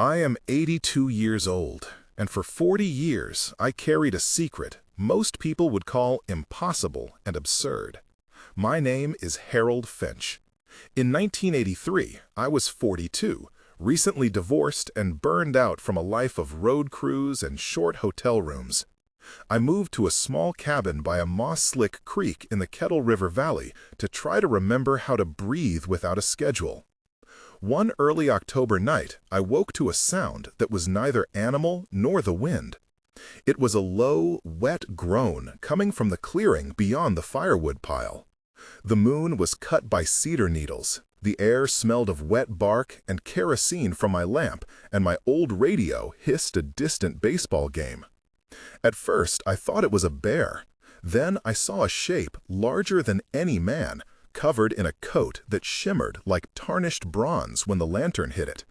I am 82 years old, and for 40 years I carried a secret most people would call impossible and absurd. My name is Harold Finch. In 1983, I was 42, recently divorced and burned out from a life of road crews and short hotel rooms. I moved to a small cabin by a moss-slick creek in the Kettle River Valley to try to remember how to breathe without a schedule. One early October night, I woke to a sound that was neither animal nor the wind. It was a low, wet groan coming from the clearing beyond the firewood pile. The moon was cut by cedar needles. The air smelled of wet bark and kerosene from my lamp, and my old radio hissed a distant baseball game. At first, I thought it was a bear. Then I saw a shape larger than any man, covered in a coat that shimmered like tarnished bronze when the lantern hit it.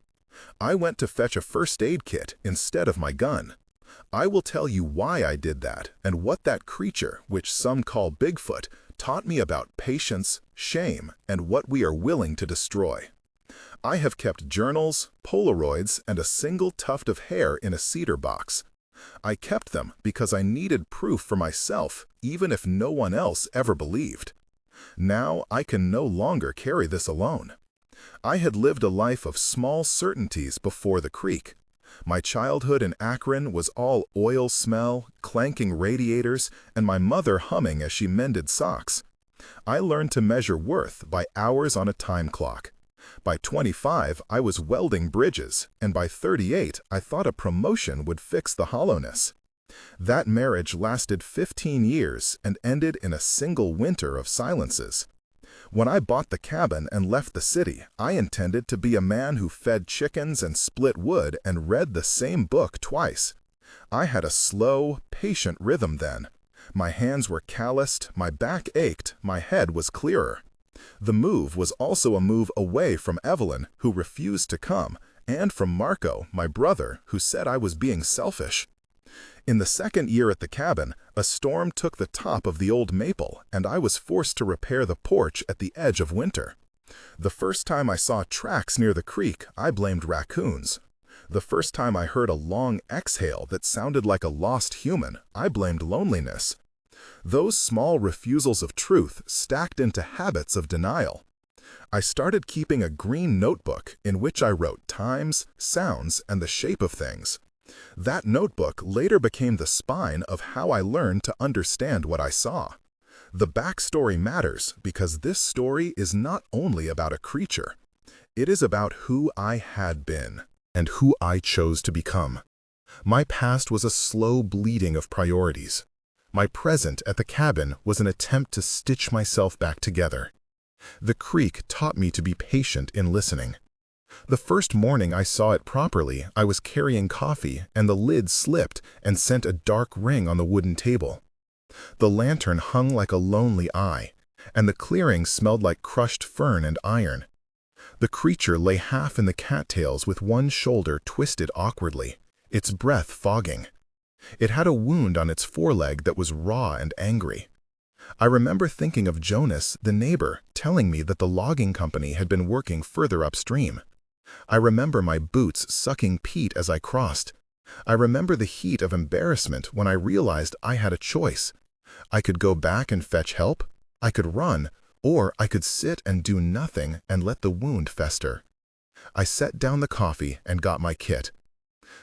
I went to fetch a first aid kit instead of my gun. I will tell you why I did that and what that creature, which some call Bigfoot, taught me about patience, shame, and what we are willing to destroy. I have kept journals, Polaroids, and a single tuft of hair in a cedar box. I kept them because I needed proof for myself, even if no one else ever believed. Now I can no longer carry this alone. I had lived a life of small certainties before the creek. My childhood in Akron was all oil smell, clanking radiators, and my mother humming as she mended socks. I learned to measure worth by hours on a time clock. By 25, I was welding bridges, and by 38, I thought a promotion would fix the hollowness. That marriage lasted 15 years and ended in a single winter of silences. When I bought the cabin and left the city, I intended to be a man who fed chickens and split wood and read the same book twice. I had a slow, patient rhythm then. My hands were calloused, my back ached, my head was clearer. The move was also a move away from Evelyn, who refused to come, and from Marco, my brother, who said I was being selfish. In the second year at the cabin, a storm took the top of the old maple, and I was forced to repair the porch at the edge of winter. The first time I saw tracks near the creek, I blamed raccoons. The first time I heard a long exhale that sounded like a lost human, I blamed loneliness. Those small refusals of truth stacked into habits of denial. I started keeping a green notebook in which I wrote times, sounds, and the shape of things. That notebook later became the spine of how I learned to understand what I saw. The backstory matters because this story is not only about a creature. It is about who I had been and who I chose to become. My past was a slow bleeding of priorities. My present at the cabin was an attempt to stitch myself back together. The creek taught me to be patient in listening. The first morning I saw it properly, I was carrying coffee, and the lid slipped and sent a dark ring on the wooden table. The lantern hung like a lonely eye, and the clearing smelled like crushed fern and iron. The creature lay half in the cattails with one shoulder twisted awkwardly, its breath fogging. It had a wound on its foreleg that was raw and angry. I remember thinking of Jonas, the neighbor, telling me that the logging company had been working further upstream. I remember my boots sucking peat as I crossed. I remember the heat of embarrassment when I realized I had a choice. I could go back and fetch help, I could run, or I could sit and do nothing and let the wound fester. I set down the coffee and got my kit.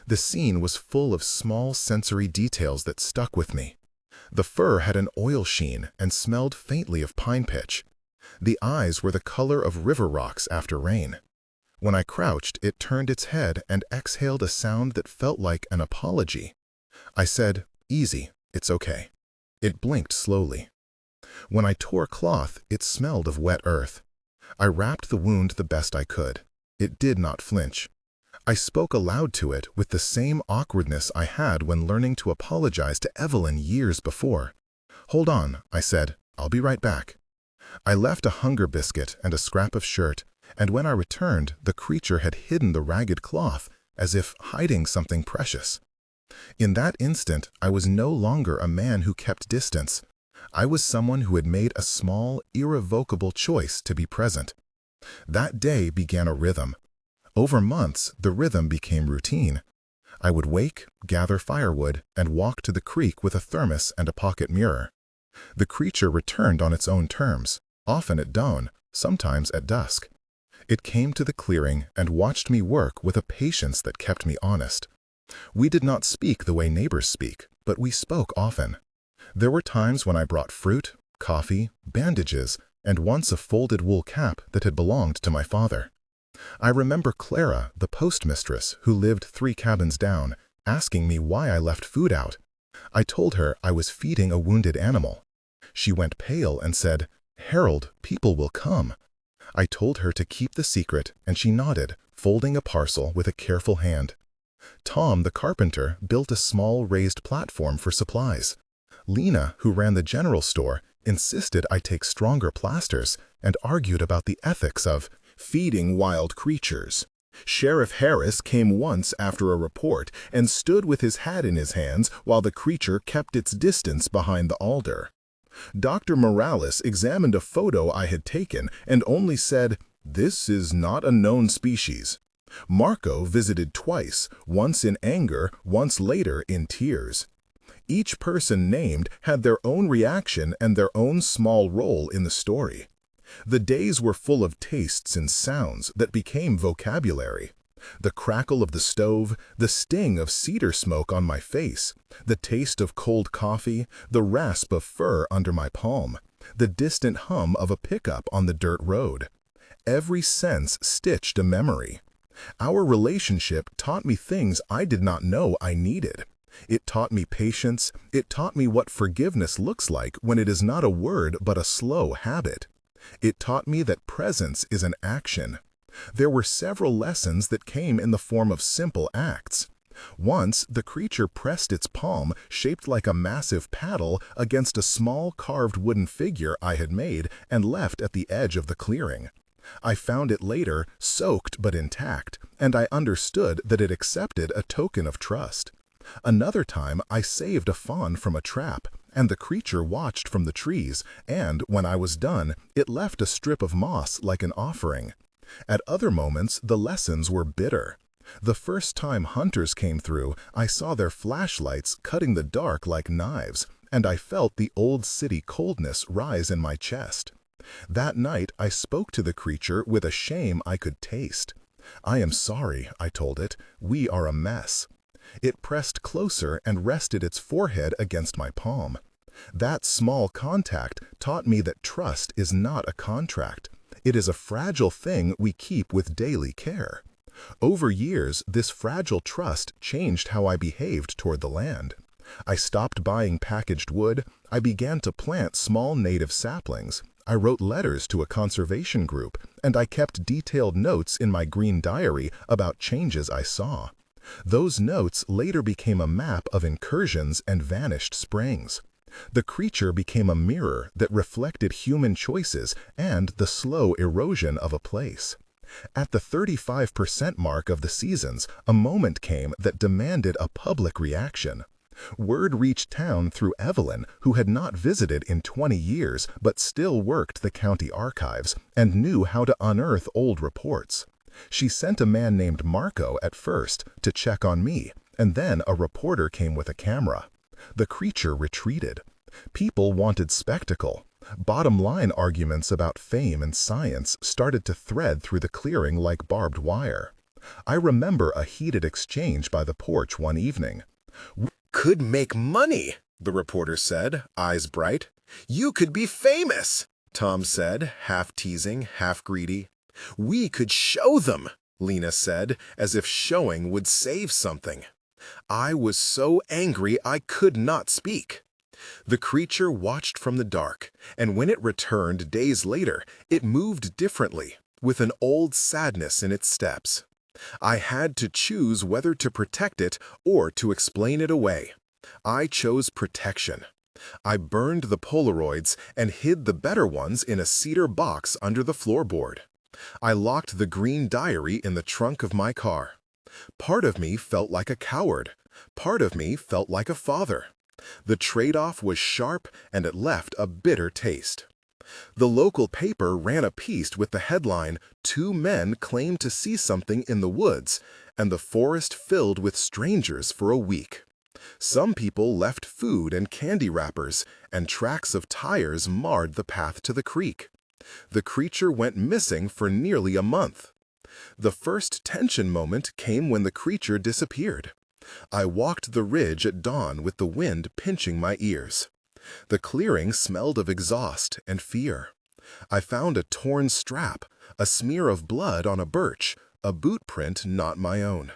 The scene was full of small sensory details that stuck with me. The fur had an oil sheen and smelled faintly of pine pitch. The eyes were the color of river rocks after rain. When I crouched, it turned its head and exhaled a sound that felt like an apology. I said, "Easy, it's okay." It blinked slowly. When I tore cloth, it smelled of wet earth. I wrapped the wound the best I could. It did not flinch. I spoke aloud to it with the same awkwardness I had when learning to apologize to Evelyn years before. "Hold on," I said. "I'll be right back." I left a hunger biscuit and a scrap of shirt, and when I returned, the creature had hidden the ragged cloth, as if hiding something precious. In that instant, I was no longer a man who kept distance. I was someone who had made a small, irrevocable choice to be present. That day began a rhythm. Over months, the rhythm became routine. I would wake, gather firewood, and walk to the creek with a thermos and a pocket mirror. The creature returned on its own terms, often at dawn, sometimes at dusk. It came to the clearing and watched me work with a patience that kept me honest. We did not speak the way neighbors speak, but we spoke often. There were times when I brought fruit, coffee, bandages, and once a folded wool cap that had belonged to my father. I remember Clara, the postmistress who lived 3 cabins down, asking me why I left food out. I told her I was feeding a wounded animal. She went pale and said, "Harold, people will come." I told her to keep the secret, and she nodded, folding a parcel with a careful hand. Tom, the carpenter, built a small raised platform for supplies. Lena, who ran the general store, insisted I take stronger plasters and argued about the ethics of feeding wild creatures. Sheriff Harris came once after a report and stood with his hat in his hands while the creature kept its distance behind the alder. Dr. Morales examined a photo I had taken and only said, "This is not a known species." Marco visited twice, once in anger, once later in tears. Each person named had their own reaction and their own small role in the story. The days were full of tastes and sounds that became vocabulary. The crackle of the stove, the sting of cedar smoke on my face, the taste of cold coffee, the rasp of fur under my palm, the distant hum of a pickup on the dirt road. Every sense stitched a memory. Our relationship taught me things I did not know I needed. It taught me patience. It taught me what forgiveness looks like when it is not a word but a slow habit. It taught me that presence is an action. There were several lessons that came in the form of simple acts. Once, the creature pressed its palm, shaped like a massive paddle, against a small carved wooden figure I had made and left at the edge of the clearing. I found it later, soaked but intact, and I understood that it accepted a token of trust. Another time, I saved a fawn from a trap, and the creature watched from the trees, and, when I was done, it left a strip of moss like an offering. At other moments, the lessons were bitter. The first time hunters came through, I saw their flashlights cutting the dark like knives, and I felt the old city coldness rise in my chest. That night, I spoke to the creature with a shame I could taste. "I am sorry," I told it. "We are a mess." It pressed closer and rested its forehead against my palm. That small contact taught me that trust is not a contract. It is a fragile thing we keep with daily care. Over years, this fragile trust changed how I behaved toward the land. I stopped buying packaged wood. I began to plant small native saplings. I wrote letters to a conservation group, and I kept detailed notes in my green diary about changes I saw. Those notes later became a map of incursions and vanished springs. The creature became a mirror that reflected human choices and the slow erosion of a place. At the 35% mark of the seasons, a moment came that demanded a public reaction. Word reached town through Evelyn, who had not visited in 20 years but still worked the county archives and knew how to unearth old reports. She sent a man named Marco at first to check on me, and then a reporter came with a camera. The creature retreated. People wanted spectacle. Bottom-line arguments about fame and science started to thread through the clearing like barbed wire. I remember a heated exchange by the porch one evening. "We could make money," the reporter said, eyes bright. "You could be famous," Tom said, half teasing, half greedy. "We could show them," Lena said, as if showing would save something. I was so angry I could not speak. The creature watched from the dark, and when it returned days later, it moved differently, with an old sadness in its steps. I had to choose whether to protect it or to explain it away. I chose protection. I burned the Polaroids and hid the better ones in a cedar box under the floorboard. I locked the green diary in the trunk of my car. Part of me felt like a coward. Part of me felt like a father. The trade-off was sharp, and it left a bitter taste. The local paper ran a piece with the headline, "Two men claim to see something in the woods, and the forest filled with strangers for a week." Some people left food and candy wrappers, and tracks of tires marred the path to the creek. The creature went missing for nearly a month. The first tension moment came when the creature disappeared. I walked the ridge at dawn with the wind pinching my ears. The clearing smelled of exhaust and fear. I found a torn strap, a smear of blood on a birch, a boot print not my own.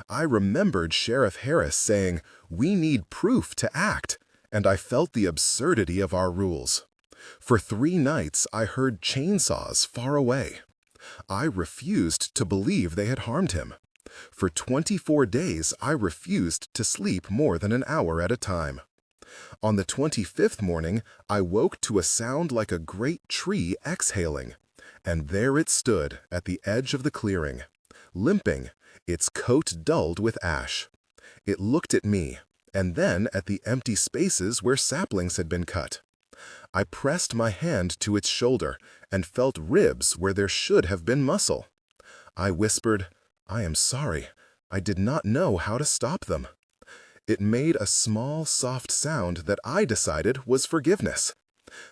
I remembered Sheriff Harris saying, "We need proof to act," and I felt the absurdity of our rules. For 3 nights I heard chainsaws far away. I refused to believe they had harmed him. For 24 days I refused to sleep more than an hour at a time. On the 25th morning, I woke to a sound like a great tree exhaling, and there it stood at the edge of the clearing, limping, its coat dulled with ash. It looked at me, and then at the empty spaces where saplings had been cut. I pressed my hand to its shoulder and felt ribs where there should have been muscle. I whispered, "I am sorry. I did not know how to stop them." It made a small, soft sound that I decided was forgiveness.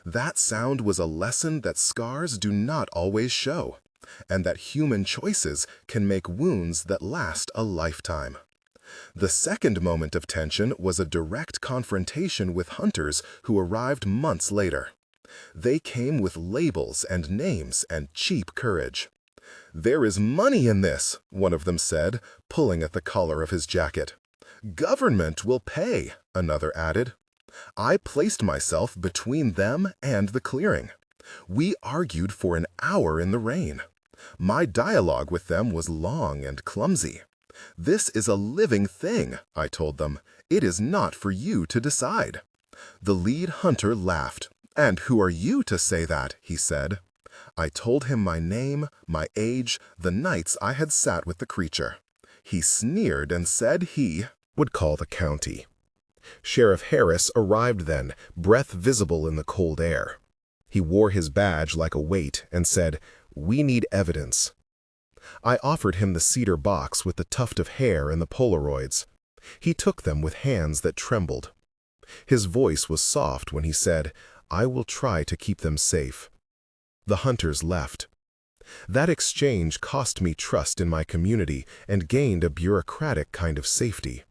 That sound was a lesson that scars do not always show, and that human choices can make wounds that last a lifetime. The second moment of tension was a direct confrontation with hunters who arrived months later. They came with labels and names and cheap courage. "There is money in this," one of them said, pulling at the collar of his jacket. "Government will pay," another added. I placed myself between them and the clearing. We argued for an hour in the rain. My dialogue with them was long and clumsy. "This is a living thing," I told them. "It is not for you to decide." The lead hunter laughed. "And who are you to say that?" he said. I told him my name, my age, the nights I had sat with the creature. He sneered and said he would call the county. Sheriff Harris arrived then, breath visible in the cold air. He wore his badge like a weight and said, "We need evidence." I offered him the cedar box with the tuft of hair and the Polaroids. He took them with hands that trembled. His voice was soft when he said, "I will try to keep them safe." The hunters left. That exchange cost me trust in my community and gained a bureaucratic kind of safety.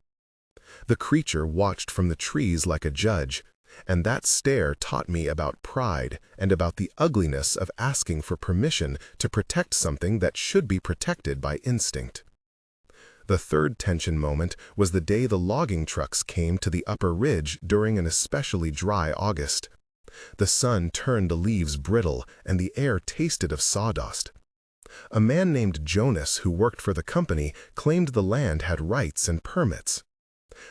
The creature watched from the trees like a judge, and that stare taught me about pride and about the ugliness of asking for permission to protect something that should be protected by instinct. The third tension moment was the day the logging trucks came to the upper ridge during an especially dry August. The sun turned the leaves brittle, and the air tasted of sawdust. A man named Jonas who worked for the company claimed the land had rights and permits.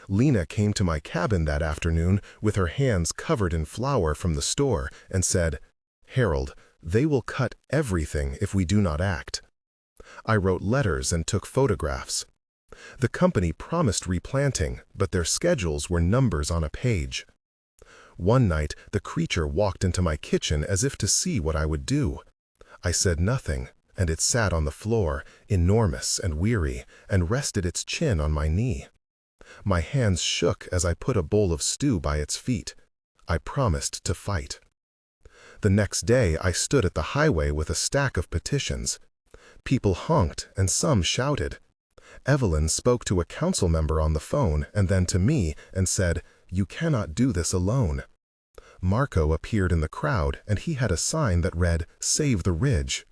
Lena came to my cabin that afternoon with her hands covered in flour from the store and said, "Harold, they will cut everything if we do not act." I wrote letters and took photographs. The company promised replanting, but their schedules were numbers on a page. One night, the creature walked into my kitchen as if to see what I would do. I said nothing, and it sat on the floor, enormous and weary, and rested its chin on my knee. My hands shook as I put a bowl of stew by its feet. I promised to fight. The next day, I stood at the highway with a stack of petitions. People honked, and some shouted. Evelyn spoke to a council member on the phone and then to me and said, "You cannot do this alone." Marco appeared in the crowd, and he had a sign that read, "Save the Ridge."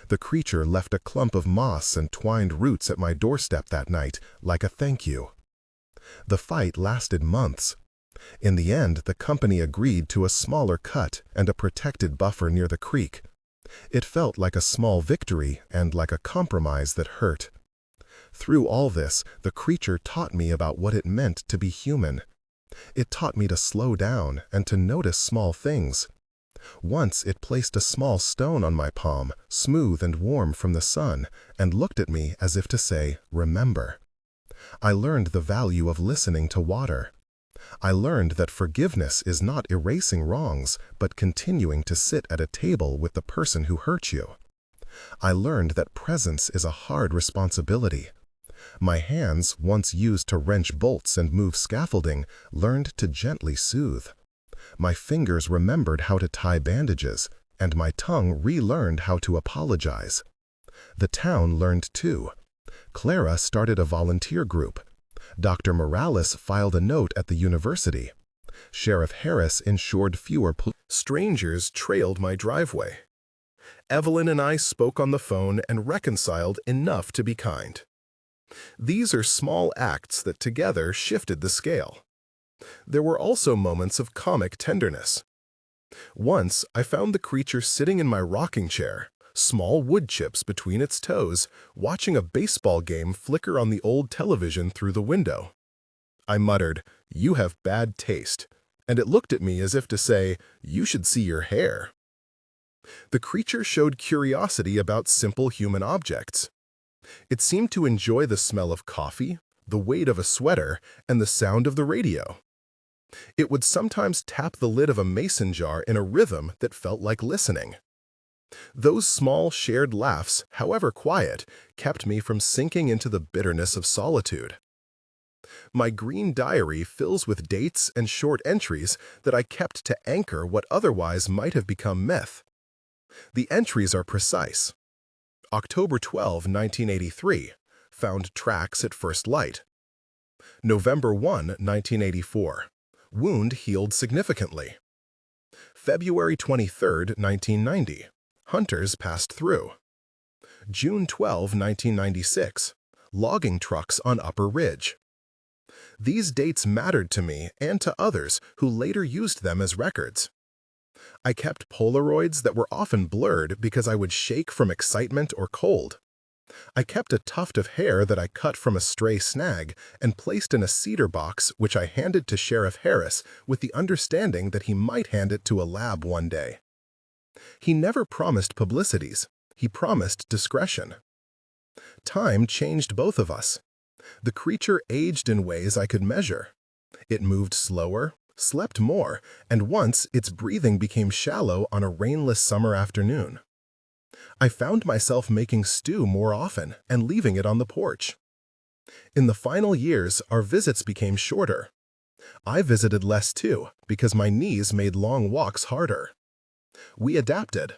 The creature left a clump of moss and twined roots at my doorstep that night, like a thank you. The fight lasted months. In the end, the company agreed to a smaller cut and a protected buffer near the creek. It felt like a small victory and like a compromise that hurt. Through all this, the creature taught me about what it meant to be human. It taught me to slow down and to notice small things. Once it placed a small stone on my palm, smooth and warm from the sun, and looked at me as if to say, "Remember." I learned the value of listening to water. I learned that forgiveness is not erasing wrongs, but continuing to sit at a table with the person who hurt you. I learned that presence is a hard responsibility. My hands, once used to wrench bolts and move scaffolding, learned to gently soothe. My fingers remembered how to tie bandages, and my tongue relearned how to apologize. The town learned too. Clara started a volunteer group. Dr. Morales filed a note at the university. Sheriff Harris ensured fewer strangers trailed my driveway. Evelyn and I spoke on the phone and reconciled enough to be kind. These are small acts that together shifted the scale. There were also moments of comic tenderness. Once, I found the creature sitting in my rocking chair, small wood chips between its toes, watching a baseball game flicker on the old television through the window. I muttered, "You have bad taste," and it looked at me as if to say, "You should see your hair." The creature showed curiosity about simple human objects. It seemed to enjoy the smell of coffee, the weight of a sweater, and the sound of the radio. It would sometimes tap the lid of a mason jar in a rhythm that felt like listening. Those small shared laughs, however quiet, kept me from sinking into the bitterness of solitude. My green diary fills with dates and short entries that I kept to anchor what otherwise might have become myth. The entries are precise. October 12, 1983, found tracks at first light. November 1, 1984, wound healed significantly. February 23, 1990, hunters passed through. June 12, 1996, logging trucks on Upper Ridge. These dates mattered to me and to others who later used them as records. I kept Polaroids that were often blurred because I would shake from excitement or cold. I kept a tuft of hair that I cut from a stray snag and placed in a cedar box which I handed to Sheriff Harris with the understanding that he might hand it to a lab one day. He never promised publicities. He promised discretion. Time changed both of us. The creature aged in ways I could measure. It moved slower, slept more, and once its breathing became shallow on a rainless summer afternoon. I found myself making stew more often and leaving it on the porch. In the final years, our visits became shorter. I visited less too, because my knees made long walks harder. We adapted.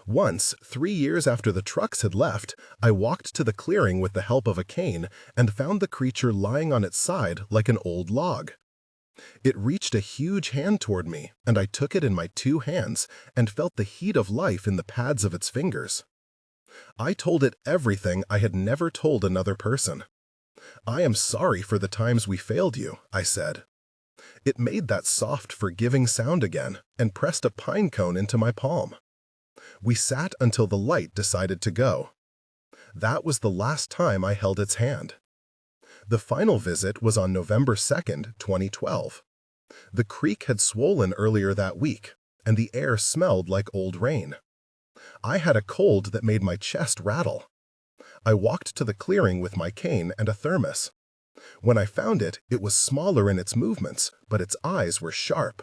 Once, 3 years after the trucks had left, I walked to the clearing with the help of a cane and found the creature lying on its side like an old log. It reached a huge hand toward me, and I took it in my 2 hands and felt the heat of life in the pads of its fingers. I told it everything I had never told another person. "I am sorry for the times we failed you," I said. It made that soft, forgiving sound again and pressed a pine cone into my palm. We sat until the light decided to go. That was the last time I held its hand. The final visit was on November 2, 2012. The creek had swollen earlier that week, and the air smelled like old rain. I had a cold that made my chest rattle. I walked to the clearing with my cane and a thermos. When I found it, it was smaller in its movements, but its eyes were sharp.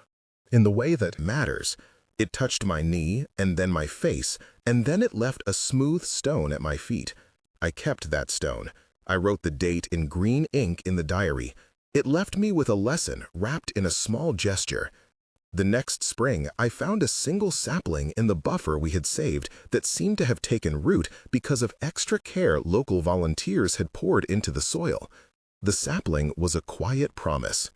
In the way that matters, it touched my knee, and then my face, and then it left a smooth stone at my feet. I kept that stone. I wrote the date in green ink in the diary. It left me with a lesson wrapped in a small gesture. The next spring, I found a single sapling in the buffer we had saved that seemed to have taken root because of extra care local volunteers had poured into the soil. The sapling was a quiet promise.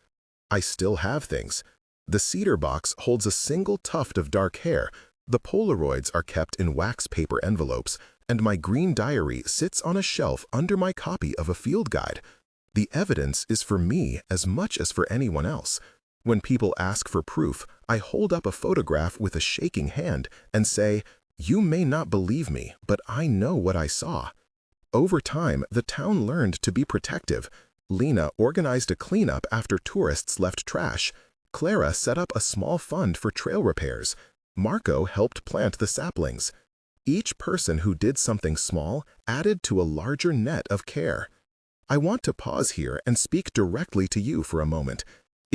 I still have things. The cedar box holds a single tuft of dark hair. The Polaroids are kept in wax paper envelopes, and my green diary sits on a shelf under my copy of a field guide. The evidence is for me as much as for anyone else. When people ask for proof, I hold up a photograph with a shaking hand and say, "You may not believe me, but I know what I saw." Over time, the town learned to be protective. Lena organized a cleanup after tourists left trash. Clara set up a small fund for trail repairs. Marco helped plant the saplings. Each person who did something small added to a larger net of care. I want to pause here and speak directly to you for a moment.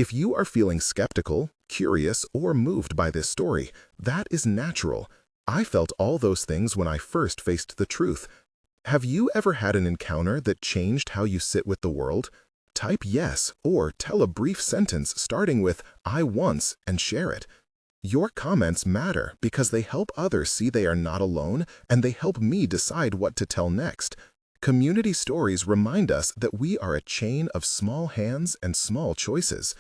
If you are feeling skeptical, curious, or moved by this story, that is natural. I felt all those things when I first faced the truth. Have you ever had an encounter that changed how you sit with the world? Type yes or tell a brief sentence starting with "I once" and share it. Your comments matter because they help others see they are not alone, and they help me decide what to tell next. Community stories remind us that we are a chain of small hands and small choices.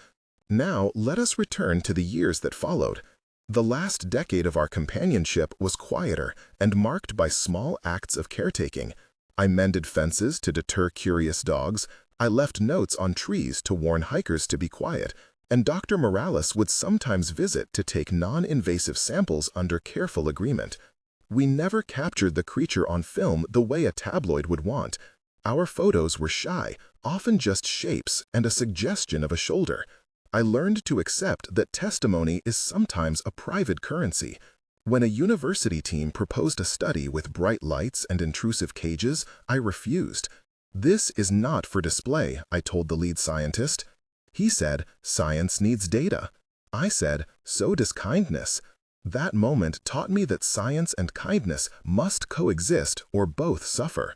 Now, let us return to the years that followed. The last decade of our companionship was quieter and marked by small acts of caretaking. I mended fences to deter curious dogs, I left notes on trees to warn hikers to be quiet, and Dr. Morales would sometimes visit to take non-invasive samples under careful agreement. We never captured the creature on film the way a tabloid would want. Our photos were shy, often just shapes and a suggestion of a shoulder. I learned to accept that testimony is sometimes a private currency. When a university team proposed a study with bright lights and intrusive cages, I refused. "This is not for display," I told the lead scientist. He said, "Science needs data." I said, "So does kindness." That moment taught me that science and kindness must coexist or both suffer.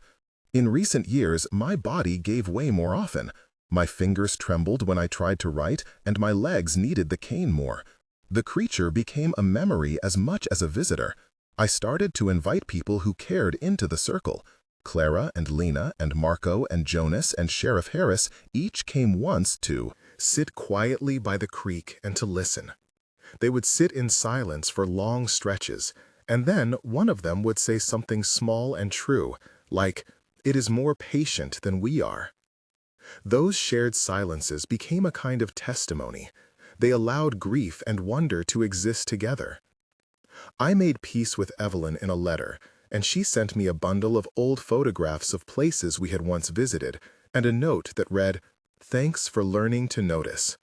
In recent years, my body gave way more often. My fingers trembled when I tried to write, and my legs needed the cane more. The creature became a memory as much as a visitor. I started to invite people who cared into the circle. Clara and Lena and Marco and Jonas and Sheriff Harris each came once to sit quietly by the creek and to listen. They would sit in silence for long stretches, and then one of them would say something small and true, like, "It is more patient than we are." Those shared silences became a kind of testimony. They allowed grief and wonder to exist together. I made peace with Evelyn in a letter, and she sent me a bundle of old photographs of places we had once visited, and a note that read, "Thanks for learning to notice."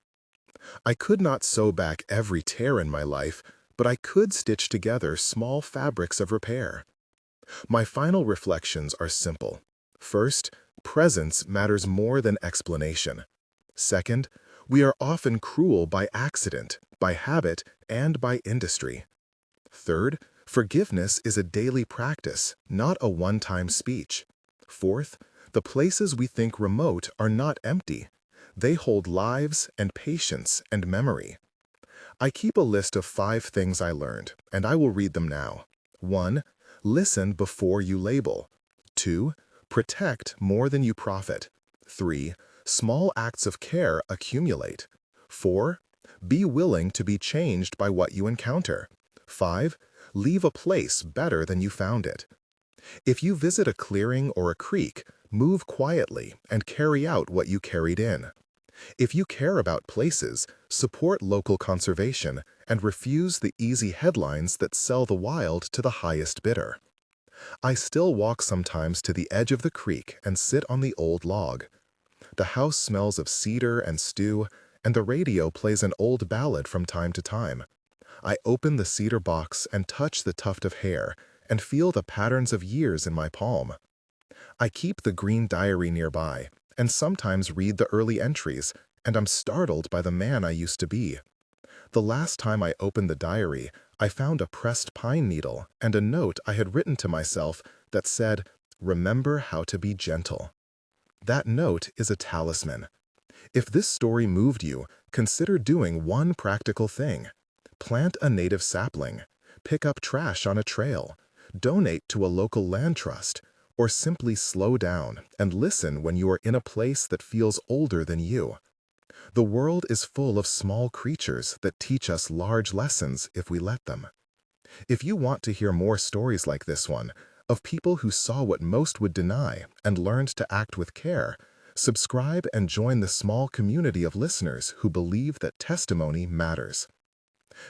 I could not sew back every tear in my life, but I could stitch together small fabrics of repair. My final reflections are simple. First, presence matters more than explanation. Second, we are often cruel by accident, by habit, and by industry. Third, forgiveness is a daily practice, not a one-time speech. Fourth, the places we think remote are not empty. They hold lives and patience and memory. I keep a list of 5 things I learned, and I will read them now. 1. Listen before you label. 2. Protect more than you profit. 3. Small acts of care accumulate. 4. Be willing to be changed by what you encounter. 5. Leave a place better than you found it. If you visit a clearing or a creek, move quietly and carry out what you carried in. If you care about places, support local conservation and refuse the easy headlines that sell the wild to the highest bidder. I still walk sometimes to the edge of the creek and sit on the old log. The house smells of cedar and stew, and the radio plays an old ballad from time to time. I open the cedar box and touch the tuft of hair and feel the patterns of years in my palm. I keep the green diary nearby and sometimes read the early entries, and I'm startled by the man I used to be. The last time I opened the diary, I found a pressed pine needle and a note I had written to myself that said, "Remember how to be gentle." That note is a talisman. If this story moved you, consider doing one practical thing. Plant a native sapling, pick up trash on a trail, donate to a local land trust, or simply slow down and listen when you are in a place that feels older than you. The world is full of small creatures that teach us large lessons if we let them. If you want to hear more stories like this one, of people who saw what most would deny and learned to act with care, subscribe and join the small community of listeners who believe that testimony matters.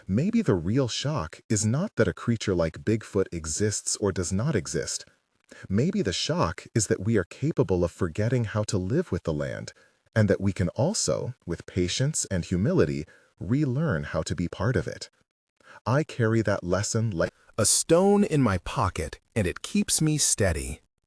Maybe the real shock is not that a creature like Bigfoot exists or does not exist. Maybe the shock is that we are capable of forgetting how to live with the land, and that we can also, with patience and humility, relearn how to be part of it. I carry that lesson like a stone in my pocket, and it keeps me steady.